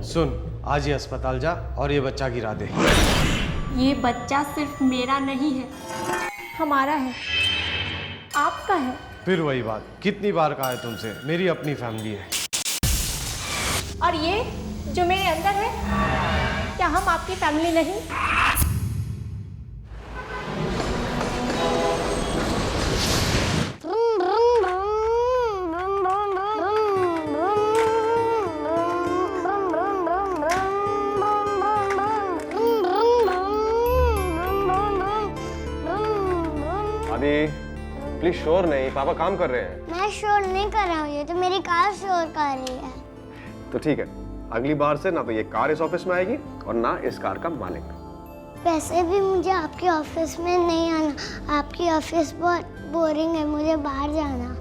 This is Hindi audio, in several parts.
सुन, आज ही अस्पताल जा और ये बच्चा गिरा दे। ये बच्चा सिर्फ मेरा नहीं है, हमारा है, आपका है। फिर वही बात, कितनी बार कहा है तुमसे, मेरी अपनी फैमिली है। और ये जो मेरे अंदर है, क्या हम आपकी फैमिली नहीं? प्लीज शोर नहीं, पापा काम कर रहे हैं। मैं शोर नहीं कर रहा हूँ, ये तो मेरी कार शोर कर रही है। तो ठीक है, अगली बार से ना तो ये कार इस ऑफिस में आएगी और ना इस कार का मालिक। वैसे भी मुझे आपके ऑफिस में नहीं आना, आपकी ऑफिस बहुत बोरिंग है, मुझे बाहर जाना।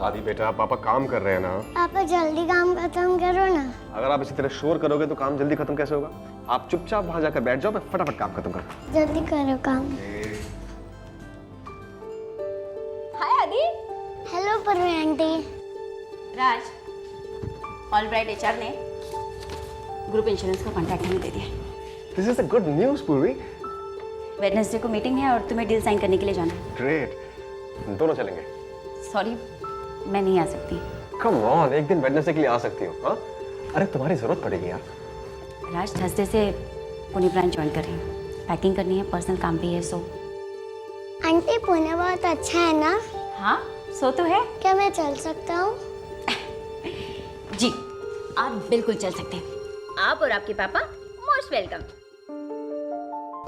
आदि बेटा, पापा काम कर रहे हैं ना। पापा जल्दी काम खत्म करो ना। अगर आप इसी तरह शोर करोगे तो काम जल्दी खत्म कैसे होगा? आप चुपचाप वहां जाकर बैठ जाओ, मैं फटाफट काम खत्म करूँ। जल्दी करो काम। हाय आदि। हेलो पूर्वी आंटी। राज, ऑलब्राइट एचआर ने ग्रुप इंश्योरेंस का कॉन्ट्रैक्ट हमें दे दिया। This is a good news पूर्वी। वेडनेसडे को मीटिंग है और तुम्हें डील साइन करने के लिए जाना है। ग्रेट, दोनों चलेंगे। सॉरी, मैं नहीं आ सकती। कम ऑन, एक दिन वेडनेसडे के लिए आ सकती हो। हाँ, अरे तुम्हारी जरूरत पड़ेगी यार। राज, थर्सडे से पुणे ब्रांच ज्वाइन कर रही हूँ, पैकिंग करनी है, पर्सनल काम भी है। सो आंटी पुणे बहुत अच्छा है ना? हाँ, सो तो है। क्या मैं चल सकता हूँ? जी, आप बिल्कुल चल सकते हैं। आप और आपके पापा मोस्ट वेलकम।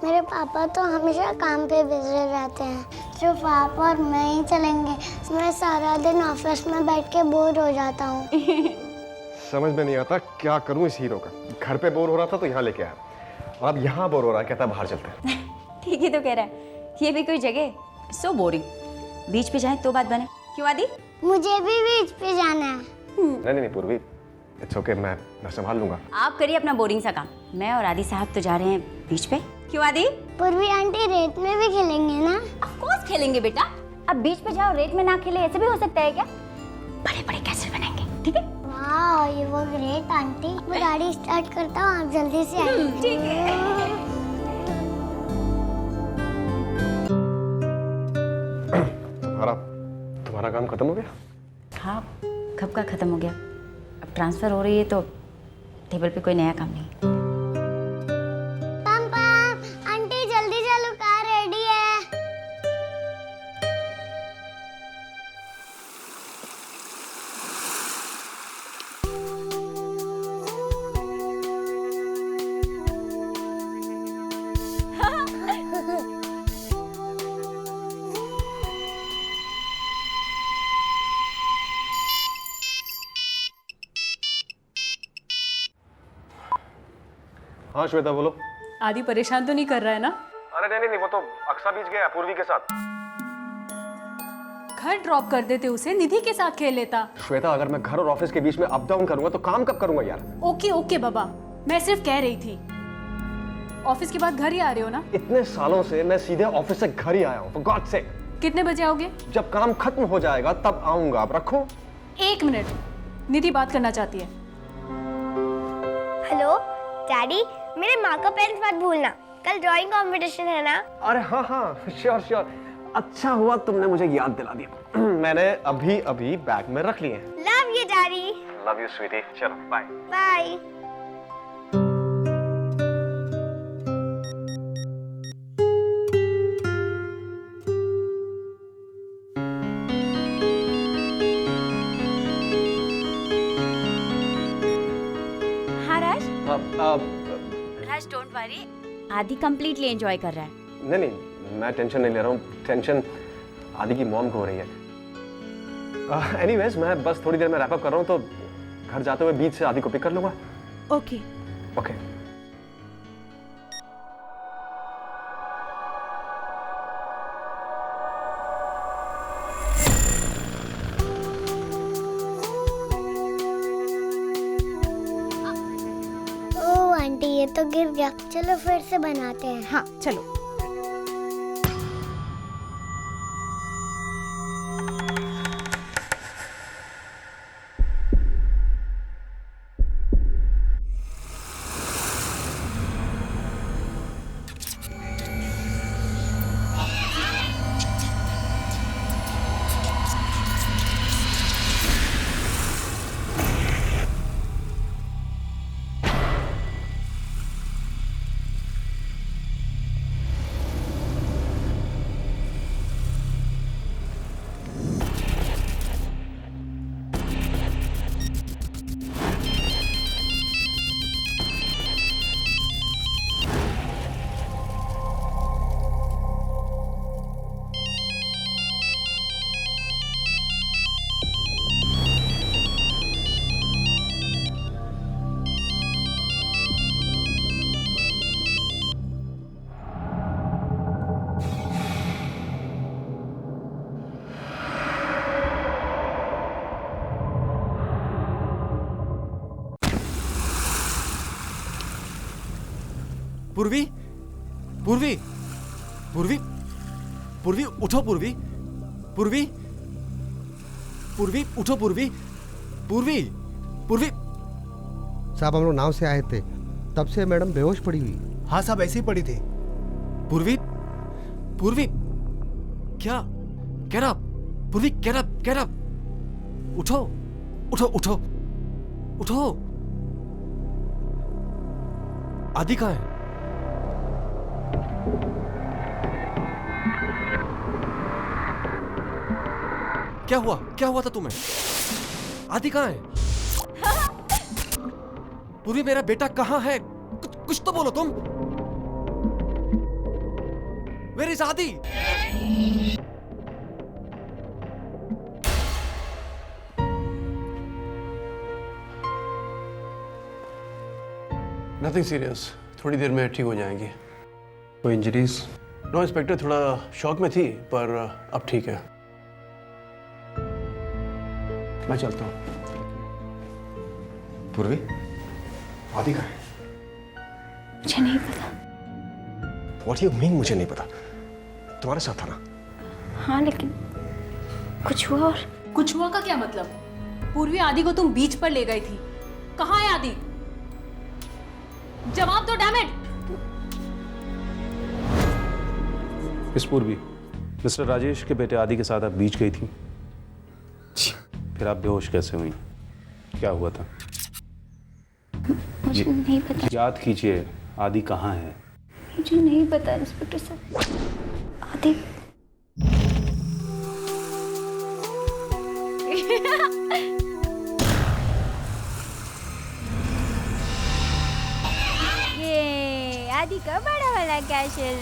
मेरे पापा तो हमेशा काम पे बिजी रहते हैं, सिर्फ आप और मैं ही चलेंगे। मैं सारा दिन ऑफिस में बैठ के बोर हो जाता हूँ। समझ में नहीं आता क्या करूँ इस हीरो का। घर पे बोर हो रहा था तो यहाँ लेके आया, और अब यहाँ बोर हो रहा है, कहता है बाहर चलते हैं। ठीक ही तो कह रहा है, ये भी कोई जगह? So boring. बीच पे जाए तो बात बने। क्यों आदि? मुझे भी बीच पे जाना है। नहीं नहीं पूर्वी, इट्स ओके, मैं संभाल लूंगा। आप करिए अपना बोरिंग सा काम, मैं और आदि साहब तो जा रहे हैं बीच पे। क्यों आदि? पूर्वी आंटी रेत में भी खेलेंगे ना? ऑफ कोर्स खेलेंगे बेटा। अब बीच पे जाओ, रेत में ना खेले, ऐसे भी हो सकता है क्या? बड़े बड़े कैसल बनाएंगे, ठीक है? वाह, ये वो ग्रेट आंटी। मैं गाड़ी स्टार्ट करता हूँ, आप जल्दी से आइए। ठीक है। तुम्हारा काम खत्म हो गया? हाँ, कब का खत्म हो गया। अब ट्रांसफर हो रही है तो टेबल पे कोई नया काम नहीं। पम पम, आंटी जल्दी चलो, कार रेडी है। हाँ श्वेता बोलो। आदि परेशान तो नहीं कर रहा है ना? अरे नहीं नहीं, वो तो अक्सा बीच गया पूर्वी के साथ। घर ड्रॉप कर देते उसे, निधि के साथ खेल लेता। श्वेता, अगर मैं घर और ऑफिस के बीच में अप डाउन करूंगा तो काम कब करूंगा यार? ओके ओके बाबा, मैं सिर्फ कह रही थी। ऑफिस के बाद घर ही आ रहे हो ना? इतने सालों से मैं सीधे ऑफिस से घर ही आया हूँ, फॉर गॉड सेक। कितने बजे आओगे? जब काम खत्म हो जाएगा तब आऊंगा, आप रखो। 1 मिनट, निधि बात करना चाहती है। हेलो डैडी, मेरे माँ का पेन मत भूलना, कल ड्राइंग कंपटीशन है ना? अरे हाँ हाँ, श्योर श्योर। अच्छा हुआ तुमने मुझे याद दिला दिया। मैंने अभी अभी बैग में रख लिए हैं। Love you daddy. Love you sweetie, चलो बाय बाय। हाँ राज? अब Raj don't worry, Adi completely enjoy कर रहा है। नहीं नहीं, मैं टेंशन नहीं ले रहा हूँ। टेंशन आदि की मॉम को हो रही है। एनीवेज, मैं बस थोड़ी देर में रैप अप कर रहा हूँ, तो घर जाते हुए बीच से आदि को पिक कर लूंगा। ओके। ओके। ओह आंटी, ये तो गिर गया। चलो फिर से बनाते हैं। हाँ चलो। पूर्वी, पूर्वी, पूर्वी, पूर्वी उठो पूर्वी, पूर्वी, पूर्वी उठो पूर्वी, पूर्वी, पूर्वी। साहब हम लोग नाव से आए थे, तब से मैडम बेहोश पड़ी हुई। हाँ साहब ऐसे ही पड़ी थी। पूर्वी, पूर्वी, क्या कह रहा? पूर्वी कह रहा, उठो, उठो, उठो, उठो। आदि कहाँ है? क्या हुआ था तुम्हें? आदि कहाँ है? पूर्वी मेरा बेटा कहाँ है? कुछ तो बोलो तुम। Where is Adi? Nothing serious, थोड़ी देर में ठीक हो जाएंगी। कोई इंजरीज? नो इंस्पेक्टर, थोड़ा शॉक में थी पर अब ठीक है। मैं चलता हूँ। पूर्वी, आदि कहाँ है? मुझे नहीं पता। What you mean मुझे नहीं पता? तुम्हारे साथ था ना? हाँ लेकिन कुछ हुआ। और कुछ हुआ का क्या मतलब? पूर्वी आदि को तुम बीच पर ले गई थी, कहाँ है आदि? जवाब दो डैम इट। इस पूर्वी, मिस्टर राजेश के बेटे आदि के साथ आप बीच गई थी, फिर आप बेहोश कैसे हुई? क्या हुआ था? मुझे नहीं पता। याद कीजिए, आदि कहाँ है? मुझे नहीं पता इंस्पेक्टर साहब। आदि ये आदि का बड़ा वाला कैशल।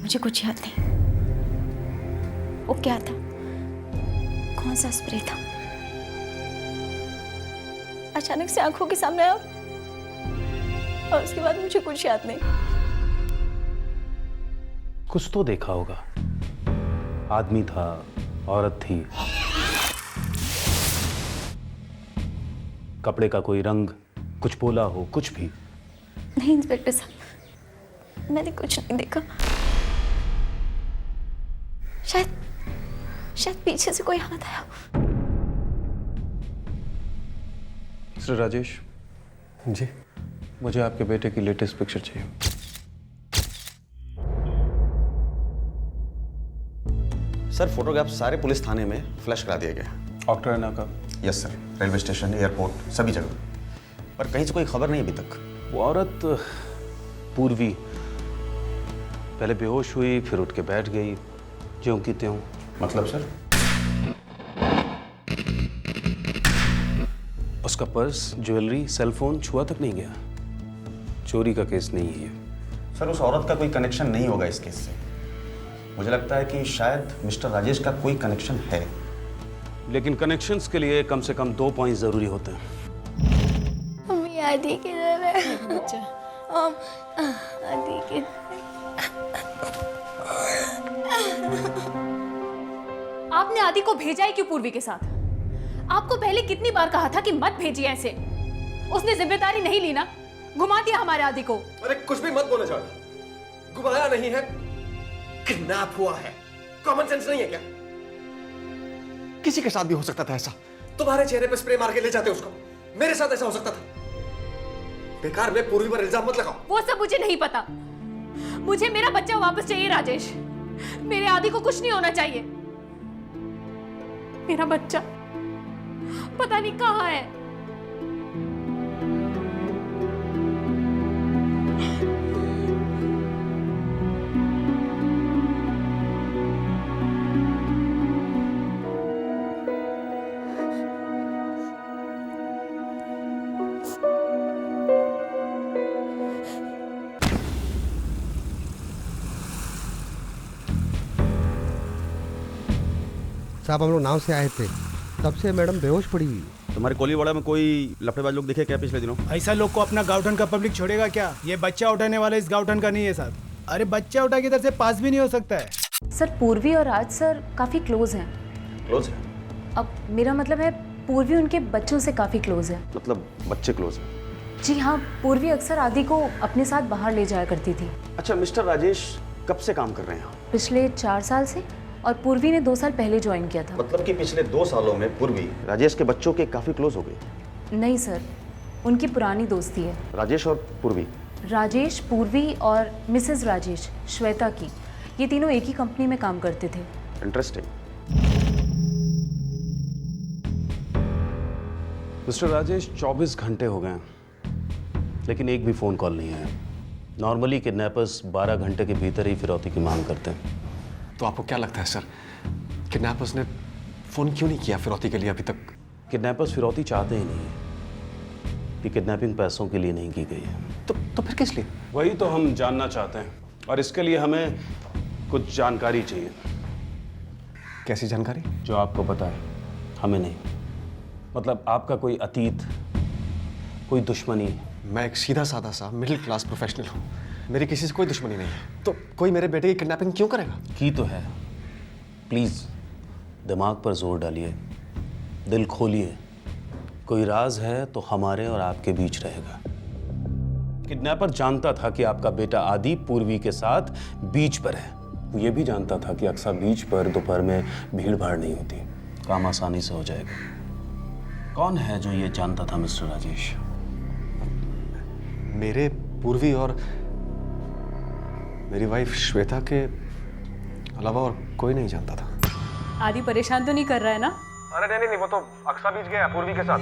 मुझे कुछ याद नहीं। वो क्या था? कौन सा स्प्रे था? अचानक से आंखों के सामने आया और उसके बाद मुझे कुछ याद नहीं। कुछ तो देखा होगा। आदमी था, औरत थी, कपड़े का कोई रंग, कुछ बोला हो, कुछ भी। नहीं इंस्पेक्टर साहब, मैंने कुछ नहीं देखा। शायद पीछे से कोई हाथ आया। मिस्टर राजेश जी, मुझे आपके बेटे की लेटेस्ट पिक्चर चाहिए। सर फोटोग्राफ सारे पुलिस थाने में फ्लैश करा दिए गए। ऑक्टोरेना का? Yes sir, railway station, airport, सभी जगह, पर कहीं से कोई खबर नहीं अभी तक। वो औरत पूर्वी पहले बेहोश हुई, फिर उठ के बैठ गई, ज्यों की त्यों। मतलब सर? उसका पर्स, ज्वेलरी, सेलफोन छुआ तक नहीं गया। चोरी का केस नहीं है। सर उस औरत का कोई कनेक्शन नहीं होगा इस केस से। मुझे लगता है कि शायद मिस्टर राजेश का कोई कनेक्शन है। लेकिन कनेक्शंस के लिए कम से कम 2 पॉइंट जरूरी होते हैं। मम्मी आदि किधर है? आदि किधर? आपने आदि को भेजा ही क्यों पूर्वी के साथ? आपको पहले कितनी बार कहा था कि मत भेजिए ऐसे। उसने जिम्मेदारी नहीं ली ना, घुमा दिया हमारे आदि को। अरे कुछ भी मत बोले जाओ। घुमाया नहीं है, किडनैप हुआ है। कॉमन सेंस नहीं है क्या? किसी के साथ भी हो सकता था ऐसा। तुम्हारे चेहरे पे स्प्रे मार के ले जाते उसको, मेरे साथ ऐसा हो सकता था। बेकार में पूर्वी पर इल्जाम मत लगाओ। वो सब मुझे नहीं पता। मुझे मेरा बच्चा वापस चाहिए राजेश। मेरे आदि को कुछ नहीं होना चाहिए। मेरा बच्चा पता नहीं कहाँ है। साहब हम लोग नाव से आए थे, तब से मैडम बेहोश पड़ी हुई। तुम्हारे कोलीवाड़ा में कोई लफड़ेबाज लोग दिखे क्या पिछले दिनों? ऐसा लोग को अपना गाउठन का पब्लिक छोड़ेगा क्या? ये बच्चा उठाने वाला इस गाउठन का नहीं है साहब। अरे बच्चा उठा के इधर से पास भी नहीं हो सकता है। सर पूर्वी और राज सर काफ़ी क्लोज हैं। क्लोज है? अब मेरा मतलब है पूर्वी उनके बच्चों से काफ़ी क्लोज है। मतलब बच्चे क्लोज हैं? जी हाँ, पूर्वी अक्सर आदि को अपने साथ बाहर ले जाया करती थी। अच्छा, मिस्टर राजेश कब से काम कर रहे हैं? पिछले 4 साल से, और पूर्वी ने 2 साल पहले ज्वाइन किया था। मतलब कि पिछले 2 सालों में पूर्वी राजेश के बच्चों के काफी क्लोज हो गई? नहीं सर, उनकी पुरानी दोस्ती है। राजेश और पूर्वी? राजेश, पूर्वी और मिसेस राजेश, श्वेता की, ये तीनों एक ही कंपनी में काम करते थे। इंटरेस्टिंग। मिस्टर राजेश 24 घंटे हो गए लेकिन एक भी फ़ोन कॉल नहीं आया। नॉर्मली किडनैपर्स 12 घंटे के भीतर ही फिरौती की मांग करते हैं। तो आपको क्या लगता है सर, किडनैपर्स ने फोन क्यों नहीं किया फिरौती के लिए अभी तक? किडनैपर्स फिरौती चाहते ही नहीं है कि किडनैपिंग पैसों के लिए नहीं की गई है। तो फिर किस लिए? वही तो हम जानना चाहते हैं, और इसके लिए हमें कुछ जानकारी चाहिए। कैसी जानकारी? जो आपको पता है, हमें नहीं। मतलब आपका कोई अतीत, कोई दुश्मनी? मैं एक सीधा साधा सा मिडिल क्लास प्रोफेशनल हूँ, मेरी किसी से कोई दुश्मनी नहीं है। तो कोई मेरे बेटे की किडनैपिंग क्यों करेगा? की तो है। प्लीज़ दिमाग पर जोर डालिए, दिल खोलिए। कोई राज है तो हमारे और आपके बीच रहेगा। किडनैपर जानता था कि आपका बेटा आदि पूर्वी के साथ बीच पर है। वो ये भी जानता था कि अक्सर बीच पर दोपहर में भीड़ भाड़ नहीं होती, काम आसानी से हो जाएगा। कौन है जो ये जानता था मिस्टर राजेश? मेरे पूर्वी और मेरी वाइफ श्वेता के अलावा और कोई नहीं जानता था। आदि परेशान तो नहीं कर रहा है ना? अरे नहीं, वो तो अक्सर बीच गया पूर्वी के साथ।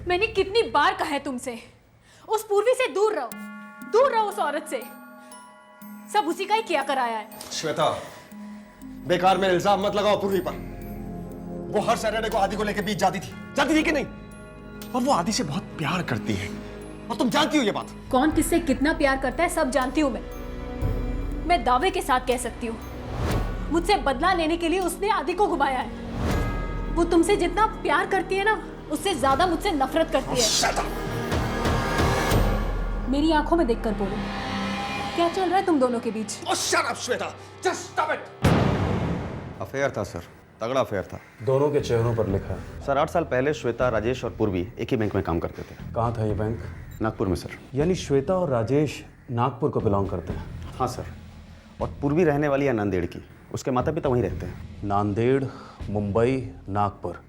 मैंने कितनी बार कहा है तुमसे, उस पूर्वी से दूर रहो उस औरत से। सब उसी का ही किया कराया है। श्वेता, बेकार में इल्जाम मत लगाओ पूर्वी पर। वो हर सैटरडे को आदि को लेकर बीच जाती थी कि नहीं? और वो आदि से बहुत प्यार करती है, और तुम जानती हो ये बात। कौन किससे कितना प्यार करता है सब जानती हूँ मैं दावे के साथ कह सकती हूँ। मुझसे बदला लेने के लिए उसने आदि को घुमाया है। वो तुमसे जितना प्यार करती है ना, उससे ज्यादा मुझसे नफरत करती है। मेरी आंखों में देखकर बोलो, क्या चल रहा है तुम दोनों के बीच? Shut up Shweta, just stop it. Affair था सर, तगड़ा अफेयर था। दोनों के चेहरों पर लिखा है। सर 8 साल पहले श्वेता, राजेश और पूर्वी एक ही बैंक में काम करते थे। कहाँ था ये बैंक? नागपुर में सर। यानी श्वेता और राजेश नागपुर को बिलोंग करते हैं? हाँ सर। और पूर्वी रहने वाली है नांदेड़ की, उसके माता पिता वहीं रहते हैं। नांदेड़, मुंबई, नागपुर,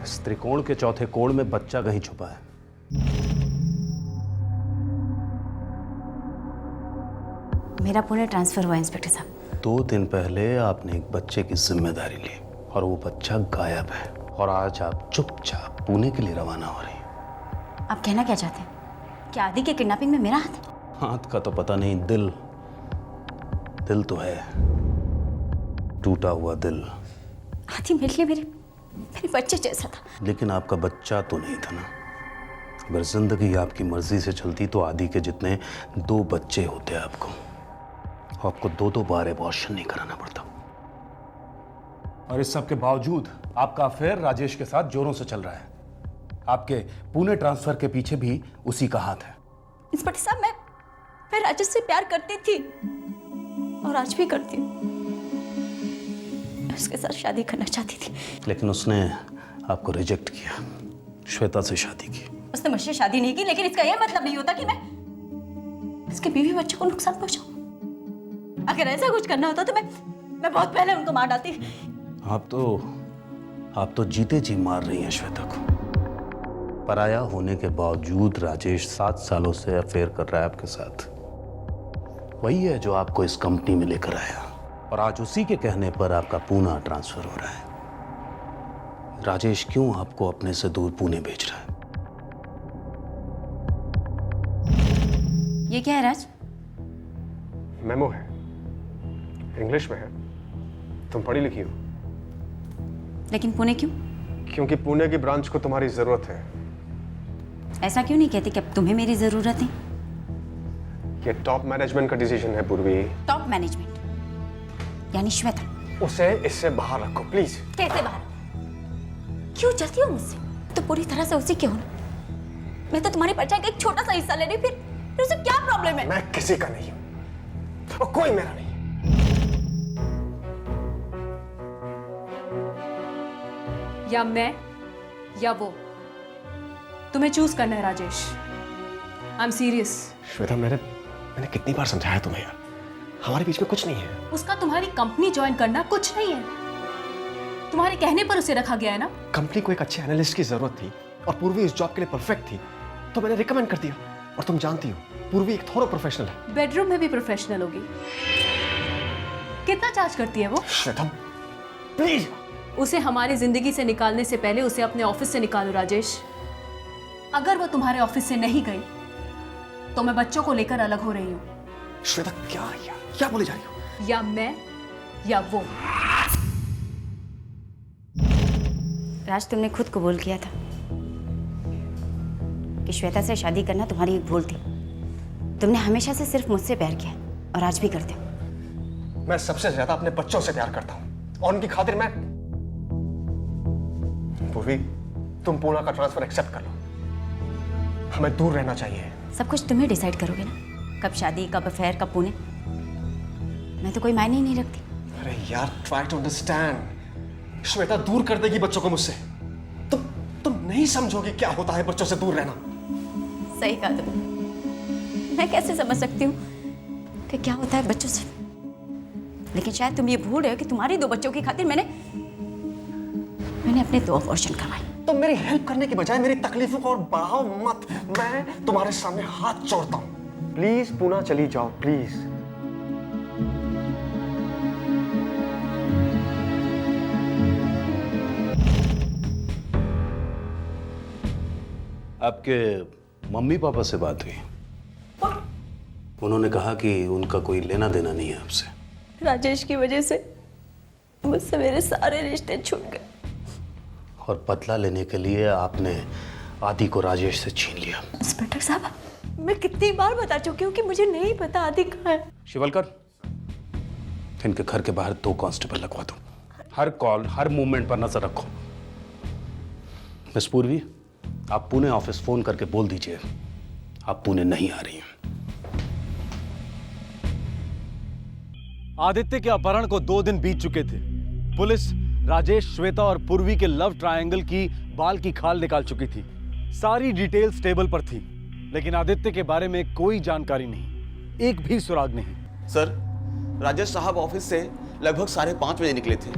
इस त्रिकोण के चौथे कोण में बच्चा कहीं छुपा है। मेरा पुणे ट्रांसफर हुआ इंस्पेक्टर साहब। 2 दिन पहले आपने एक बच्चे की जिम्मेदारी ली और वो बच्चा गायब है, और आज आप चुपचाप पुणे के लिए रवाना हो रही हैं। आप कहना क्या चाहते हैं? क्या आदि के किडनैपिंग में मेरा हाथ? हाथ का तो पता नहीं, दिल तो है, टूटा हुआ दिल। आदि मेरे लिए मेरे बच्चे जैसा था। लेकिन आपका बच्चा तो नहीं था ना। अगर जिंदगी आपकी मर्जी से चलती तो आदि के जितने 2 बच्चे होते आपको 2 बार एबॉर्शन नहीं कराना पड़ता। और इस सब के बावजूद आपका अफेयर राजेश के साथ जोरों से चल रहा है। आपके पुणे ट्रांसफर के पीछे भी उसी का हाथ है। इंस्पेक्टर साहब, मैं राजेश से प्यार करती थी और आज भी करती हूँ। मैं उसके साथ शादी करना चाहती थी, लेकिन उसने आपको रिजेक्ट किया, श्वेता से शादी की। उसने मुझसे शादी नहीं की, लेकिन इसका यह मतलब नहीं होता कि मैं इसके बीवी बच्चों को नुकसान पहुंचाऊं। अगर ऐसा कुछ करना होता तो मैं बहुत पहले उनको मार डालती। आप तो जीते जी मार रही हैं श्वेता को। पराया होने के बावजूद राजेश 7 सालों से अफेयर कर रहा है आपके साथ। वही है जो आपको इस कंपनी में लेकर आया, और आज उसी के कहने पर आपका पुणे ट्रांसफर हो रहा है। राजेश क्यों आपको अपने से दूर पुणे भेज रहा है? ये क्या है राज? मेमो है, इंग्लिश में है। तुम पढ़ी लिखी हो। लेकिन पुणे क्यों? क्योंकि पुणे की ब्रांच को तुम्हारी जरूरत है। ऐसा क्यों नहीं कहती कि अब तुम्हें मेरी जरूरत है? ये टॉप मैनेजमेंट का डिसीजन है पूर्वी। टॉप मैनेजमेंट यानी श्वेता? उसे इससे बाहर रखो प्लीज। कैसे बाहर? क्यों जलती हो मुझसे? तो पूरी तरह से उसी के हो। मैं तो तुम्हारी परछाई का एक छोटा सा हिस्सा ले रही, फिर उसे क्या प्रॉब्लम है? मैं किसी का नहीं हूं और कोई मेरा नहीं। या मैं या वो, तुम्हें चूज करना है Rajesh. I am serious. Shweta, मैंने कितनी बार समझाया तुम्हें यार, हमारे बीच में कुछ नहीं है। उसका तुम्हारी कंपनी ज्वाइन करना कुछ नहीं है, तुम्हारे कहने पर उसे रखा गया है ना। कंपनी को एक अच्छे एनालिस्ट की जरूरत थी और पूर्वी इस जॉब के लिए परफेक्ट थी, तो मैंने रिकमेंड कर दिया। और तुम जानती हो पूर्वी एक थोड़ा प्रोफेशनल है। बेडरूम में भी प्रोफेशनल होगी। कितना चार्ज करती है वो? श्वेता प्लीज। उसे हमारी जिंदगी से निकालने से पहले उसे अपने ऑफिस से निकालो राजेश। अगर वो तुम्हारे ऑफिस से नहीं गई तो मैं बच्चों को लेकर अलग हो रही हूँ। श्वेता क्या बोले जा रही हो? या मैं या वो। राज, तुमने खुद कबूल किया था कि श्वेता से शादी करना तुम्हारी एक भूल थी। तुमने हमेशा से सिर्फ मुझसे प्यार किया और आज भी करते हो। मैं सबसे ज्यादा अपने बच्चों से प्यार करता हूं और उनकी खातिर मैं। पूर्वी, तुम पूना का ट्रांसफर एक्सेप्ट कर लो, हमें दूर रहना चाहिए। सब कुछ तुम्हें डिसाइड करोगे ना, कब शादी, कब अफेयर, कब पुणे। मैं तो कोई मायने ही नहीं रखती। अरे यार, ट्राई टू अंडरस्टैंड। श्वेता दूर कर देगी बच्चों को मुझसे। तुम नहीं समझोगी क्या होता है बच्चों से दूर रहना। सही कहा तुमने। मैं कैसे समझ सकती हूँ कि क्या होता है बच्चों से, लेकिन शायद तुम ये भूल रहे हो कि तुम्हारी 2 बच्चों की खातिर मैंने अपने 2 अबॉर्शन करवाए। तुम मेरी हेल्प करने की बजाय मेरी तकलीफों को और बढ़ाओ मत। मैं तुम्हारे सामने हाथ जोड़ता हूं। प्लीज पूना चली जाओ, प्लीज। आपके मम्मी पापा से बात हुई? उन्होंने कहा कि उनका कोई लेना देना नहीं है आपसे। राजेश की वजह से मुझसे मेरे सारे रिश्ते छूट गए। और बदला लेने के लिए आपने आदि को राजेश से छीन लिया। इंस्पेक्टर साहब, मैं कितनी बार बता चुकी हूँ कि मुझे नहीं पता आदि कहाँ है। शिवलकर, इनके घर के बाहर 2 कांस्टेबल लगवा दो। हर कॉल, हर मूवमेंट पर नजर रखो। मिस पूर्वी, आप पुणे ऑफिस फोन करके बोल दीजिए आप पुणे नहीं आ रही हैं। आदित्य के अपहरण को 2 दिन बीत चुके थे। पुलिस राजेश, श्वेता और पूर्वी के लव ट्रायंगल की बाल की खाल निकाल चुकी थी। सारी डिटेल्स टेबल पर थी, लेकिन आदित्य के बारे में कोई जानकारी नहीं, एक भी सुराग नहीं। सर, राजेश साहब ऑफिस से लगभग 5:30 बजे निकले थे।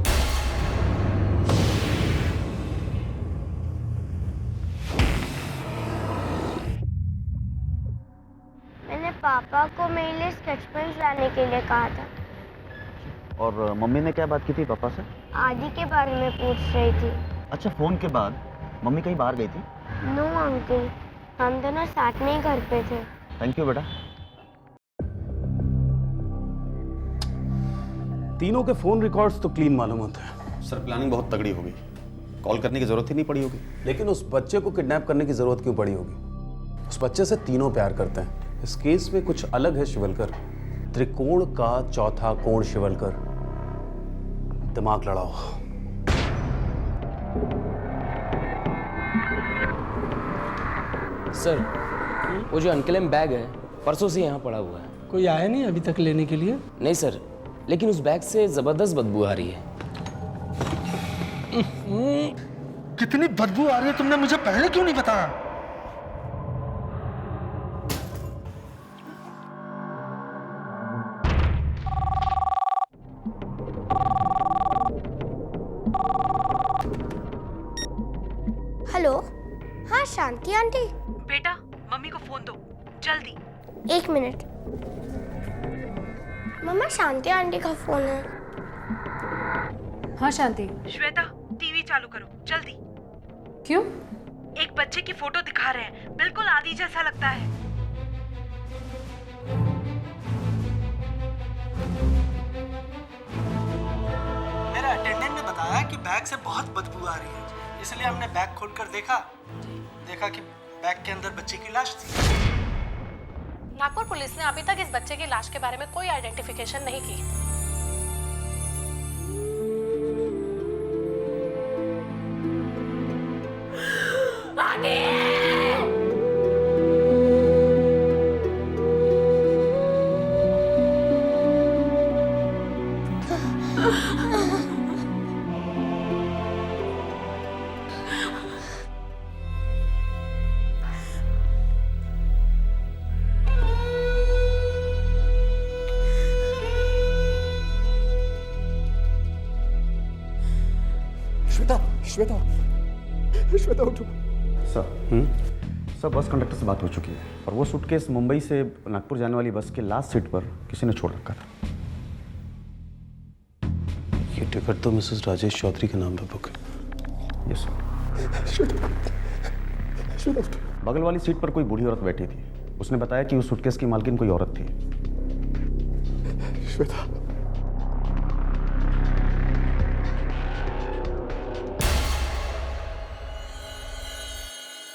मैंने पापा को मेरे लिए स्केच पेन्स लाने के लिए कहा था। और मम्मी ने क्या बात की थी पापा से? आदि के बारे में पूछ रही थी। अच्छा, फोन के बाद मम्मी कहीं बाहर गई थी? नो अंकल, हम दोनों साथ में ही घर पे थे। थैंक यू बेटा। तीनों के फोन रिकॉर्ड्स तो क्लीन मालूम होते हैं। सर, प्लानिंग बहुत तगड़ी होगी, कॉल करने की जरूरत ही नहीं पड़ी होगी। लेकिन उस बच्चे को किडनैप करने की जरूरत क्यों पड़ी होगी? उस बच्चे से तीनों प्यार करते हैं। इस केस में कुछ अलग है शिवलकर। त्रिकोण का चौथा कोण शिवलकर। दिमाग लड़ाओ। सर, वो जो अनक्लेम बैग है परसों से यहाँ पड़ा हुआ है। कोई आया नहीं अभी तक लेने के लिए? नहीं सर, लेकिन उस बैग से जबरदस्त बदबू आ रही है। कितनी बदबू आ रही है, तुमने मुझे पहले क्यों नहीं बताया? हेलो, हाँ शांति आंटी। बेटा, मम्मी को फोन दो जल्दी। 1 मिनट। मम्मा, शांति आंटी का फोन है। हाँ शांति। श्वेता, टीवी चालू करो जल्दी। क्यों? एक बच्चे की फोटो दिखा रहे हैं, बिल्कुल आदि जैसा लगता है। मेरा अटेंडेंट ने बताया कि बैग से बहुत बदबू आ रही है, इसलिए हमने बैग खोलकर देखा कि बैग के अंदर बच्चे की लाश थी। नागपुर पुलिस ने अभी तक इस बच्चे की लाश के बारे में कोई आइडेंटिफिकेशन नहीं की। श्वेता, श्वेता उठो। सर सर बस कंडक्टर से बात हो चुकी है और वो सूटकेस मुंबई से नागपुर जाने वाली बस के लास्ट सीट पर किसी ने छोड़ रखा था। ये टिकट तो मिसेस राजेश चौधरी के नाम पे बुक है। Yes sir. श्वेता, श्वेता उठो। बगल वाली सीट पर कोई बूढ़ी औरत बैठी थी। उसने बताया कि उस सूटकेस की मालकिन कोई औरत थी। श्वेता,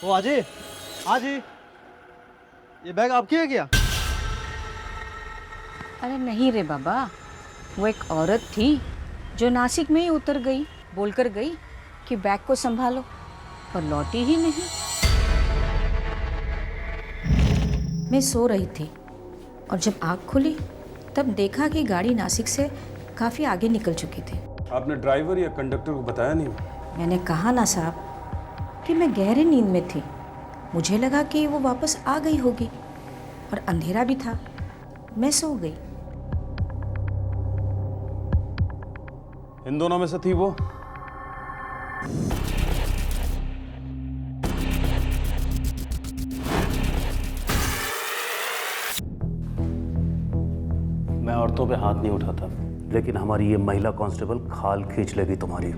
ओ आजी, आजी, ये बैग आपकी है क्या? अरे नहीं रे बाबा, वो एक औरत थी जो नासिक में ही उतर गई, बोलकर गई कि बैग को संभालो, पर लौटी ही नहीं। मैं सो रही थी और जब आँख खुली तब देखा कि गाड़ी नासिक से काफ़ी आगे निकल चुकी थी। आपने ड्राइवर या कंडक्टर को बताया नहीं? मैंने कहा ना साहब कि मैं गहरे नींद में थी। मुझे लगा कि वो वापस आ गई होगी और अंधेरा भी था, मैं सो गई। इन दोनों में से थी वो? मैं औरतों पे हाथ नहीं उठाता, लेकिन हमारी ये महिला कांस्टेबल खाल खींच लेगी तुम्हारी।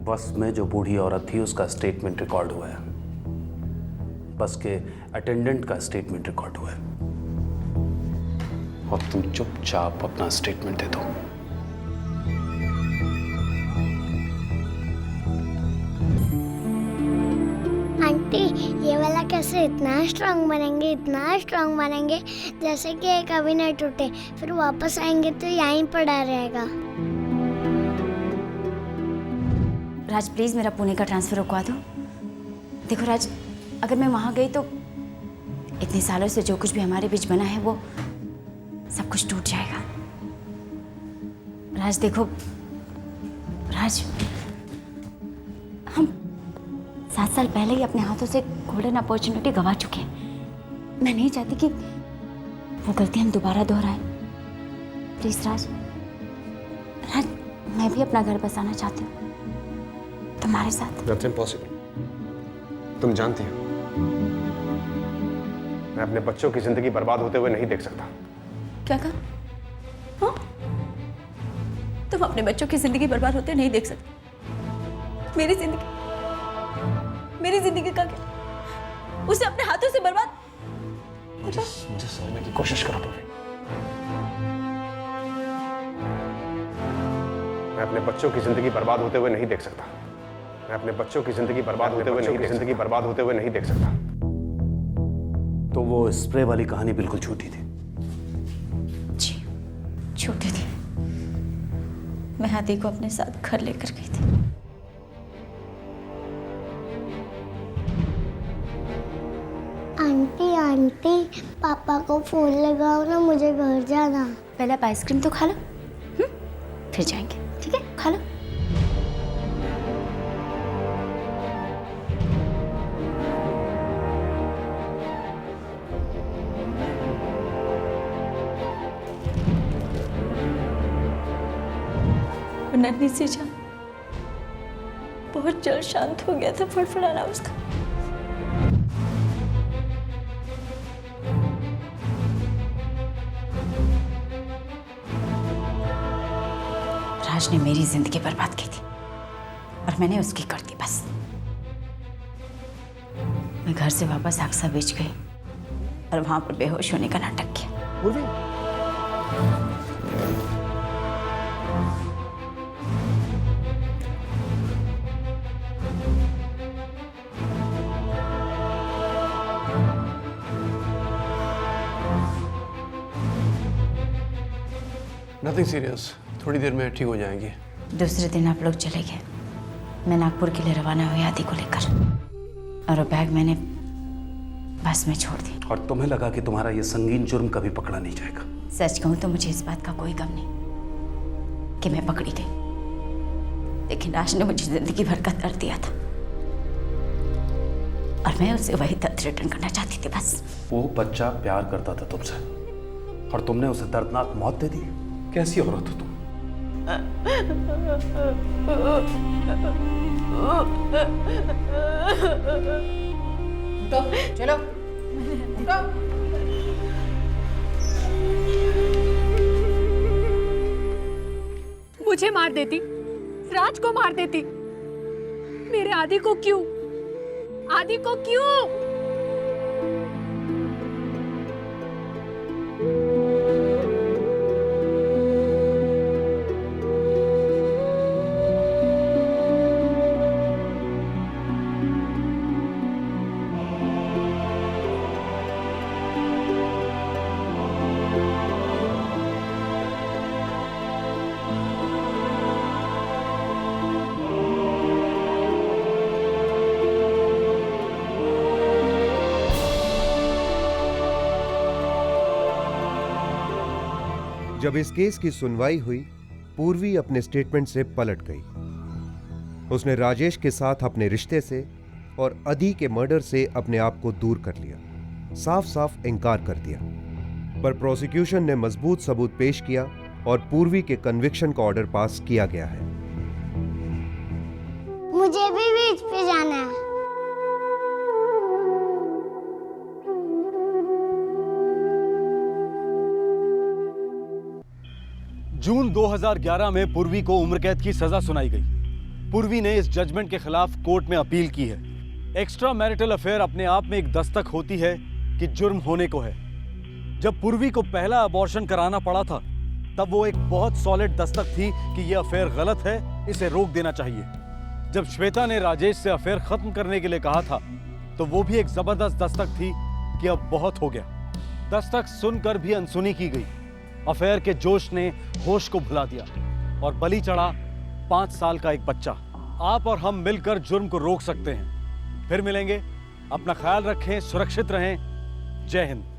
बस में जो बूढ़ी औरत थी उसका स्टेटमेंट रिकॉर्ड हुआ है, बस के अटेंडेंट का स्टेटमेंट रिकॉर्ड हुआ है, और तुम चुपचाप अपना स्टेटमेंट दे दो। आंटी, ये वाला कैसे इतना स्ट्रांग बनेंगे जैसे कि ये कभी न टूटे, फिर वापस आएंगे तो यहीं पड़ा रहेगा। राज प्लीज़ मेरा पुणे का ट्रांसफ़र रुकवा दो। देखो राज, अगर मैं वहाँ गई तो इतने सालों से जो कुछ भी हमारे बीच बना है वो सब कुछ टूट जाएगा। राज देखो, राज हम 7 साल पहले ही अपने हाथों से गोल्डन अपॉर्चुनिटी गंवा चुके हैं। मैं नहीं चाहती कि वो गलती हम दोबारा दोहराएं। प्लीज़ राज, राज मैं भी अपना घर बसाना चाहती हूँ तुम्हारे साथ। That's impossible. तुम जानती हो मैं अपने बच्चों की जिंदगी बर्बाद होते हुए नहीं देख सकता। क्या कहा? हाँ? तुम अपने बच्चों की जिंदगी बर्बाद होते नहीं देख सकते? मेरी जिंदगी का क्या? उसे अपने हाथों से बर्बाद? मुझे समझने की कोशिश करो तुम। मैं अपने बच्चों की जिंदगी बर्बाद होते हुए नहीं देख सकता। मैं अपने बच्चों की जिंदगी बर्बाद होते हुए नहीं देख सकता। तो वो स्प्रे वाली कहानी बिल्कुल झूठी थी। जी, झूठी थी। मैं हाथी को अपने साथ घर लेकर गई थी। आंटी, पापा को फोन लगाओ ना, मुझे घर जाना। पहले आप आइसक्रीम तो खा लो, फिर जाएंगे, ठीक है? खा लो। नन्ही सी जान बहुत जल्द शांत हो गया था फड़फड़ाना उसका। राज ने मेरी जिंदगी बर्बाद की थी और मैंने उसकी कर दी बस। मैं घर से वापस अक्सा बेच गई और वहां पर बेहोश होने का नाटक किया। नथिंग सीरियस, थोड़ी देर में ठीक हो जाएंगी। दूसरे दिन आप लोग चले गए। मैं नागपुर के लिए रवाना हुई आदि को लेकर, और वो बैग मैंने बस में छोड़ दी। और तुम्हें लगा कि तुम्हारा ये संगीन जुर्म कभी पकड़ा नहीं जाएगा। सच कहूं तो मुझे इस बात का कोई गम नहीं कि मैं पकड़ी गई, लेकिन राज ने मुझे जिंदगी भर का दर्द दिया था और मैं उसे वही दर्द रिटर्न करना चाहती थी बस। वो बच्चा प्यार करता था तुमसे और तुमने उसे दर्दनाक मौत दे दी। कैसी औरत हो तुम? तो चलो उठो। मुझे मार देती, राज को मार देती, मेरे आदि को क्यों? आदि को क्यों? जब इस केस की सुनवाई हुई, पूर्वी अपने स्टेटमेंट से पलट गई। उसने राजेश के साथ अपने रिश्ते से और अदी के मर्डर से अपने आप को दूर कर लिया, साफ साफ इनकार कर दिया। पर प्रोसिक्यूशन ने मजबूत सबूत पेश किया और पूर्वी के कन्विक्शन का ऑर्डर पास किया गया है। मुझे भी बीच पे जाना है। जून 2011 में पूर्वी को उम्र कैद की सजा सुनाई गई। पूर्वी ने इस जजमेंट के खिलाफ कोर्ट में अपील की है। एक्स्ट्रा मैरिटल अफेयर अपने आप में एक दस्तक होती है कि जुर्म होने को है। जब पूर्वी को पहला अबॉर्शन कराना पड़ा था, तब वो एक बहुत सॉलिड दस्तक थी कि यह अफेयर गलत है, इसे रोक देना चाहिए। जब श्वेता ने राजेश से अफेयर खत्म करने के लिए कहा था, तो वो भी एक जबरदस्त दस्तक थी कि अब बहुत हो गया। दस्तक सुनकर भी अनसुनी की गई। अफेयर के जोश ने होश को भुला दिया और बलि चढ़ा 5 साल का एक बच्चा। आप और हम मिलकर जुर्म को रोक सकते हैं। फिर मिलेंगे। अपना ख्याल रखें, सुरक्षित रहें। जय हिंद।